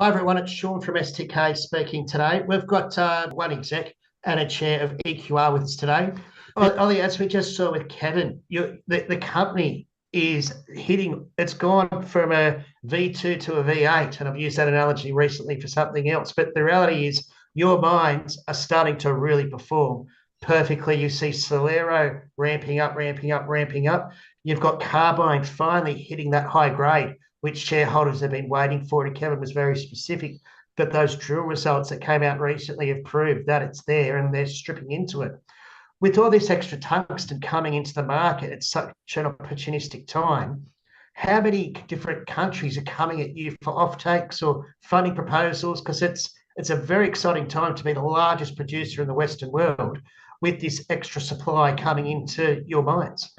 Hi everyone, it's Sean from STK speaking today. We've got one exec and a chair of EQR with us today. Ollie, as we just saw with Kevin, the company is hitting, it's gone from a V2 to a V8, and I've used that analogy recently for something else, but the reality is your mines are starting to really perform perfectly. You see Solero ramping up. You've got Carbine finally hitting that high grade, which shareholders have been waiting for. And Kevin was very specific, but those drill results that came out recently have proved that it's there and they're stripping into it. With all this extra tungsten coming into the market at such an opportunistic time, how many different countries are coming at you for offtakes or funding proposals? Because it's a very exciting time to be the largest producer in the Western world with this extra supply coming into your mines.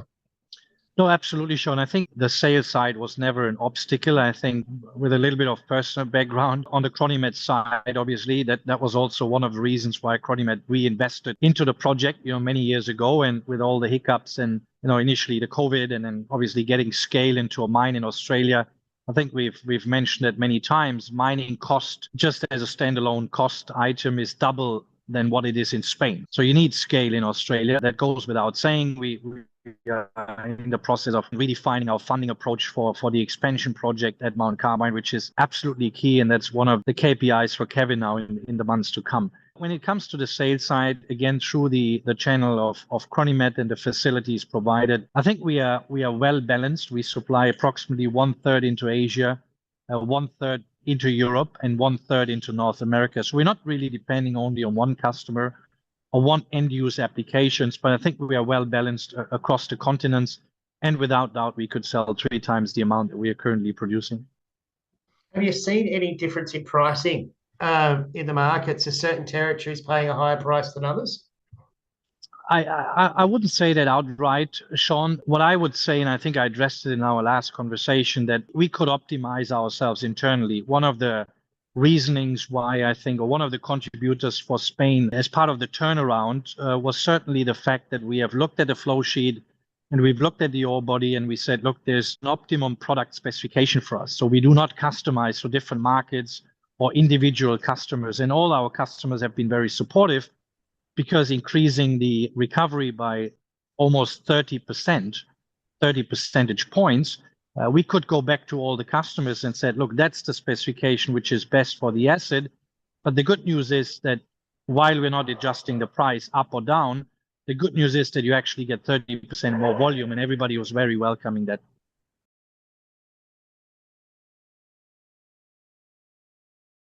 No, absolutely, Sean. I think the sales side was never an obstacle. I think with a little bit of personal background on the Cronimet side, obviously, that was also one of the reasons why Cronimet reinvested into the project, many years ago, and with all the hiccups and, initially the COVID and then obviously getting scale into a mine in Australia. I think we've mentioned it many times. Mining cost, just as a standalone cost item, is double than what it is in Spain. So you need scale in Australia. That goes without saying. We are in the process of redefining our funding approach for the expansion project at Mount Carbine, which is absolutely key. And that's one of the KPIs for Kevin now in the months to come. When it comes to the sales side, again, through the channel of Cronimet and the facilities provided, I think we are well balanced. We supply approximately 1/3 into Asia, 1/3 into Europe, and 1/3 into North America. So we're not really depending only on one customer or one end-use applications, but I think we are well balanced across the continents, and without doubt, we could sell 3 times the amount that we are currently producing. Have you seen any difference in pricing in the markets? Are certain territories paying a higher price than others? I wouldn't say that outright, Sean. What I would say, and I think I addressed it in our last conversation, that we could optimize ourselves internally. One of the reasonings why I think, or one of the contributors for Spain as part of the turnaround was certainly the fact that we have looked at the flow sheet and we've looked at the ore body and we said, look, there's an optimum product specification for us. So we do not customize for different markets or individual customers. And all our customers have been very supportive, because increasing the recovery by almost 30%, 30 percentage points, we could go back to all the customers and said, look, that's the specification which is best for the asset. But the good news is that while we're not adjusting the price up or down, the good news is that you actually get 30% more volume, and everybody was very welcoming that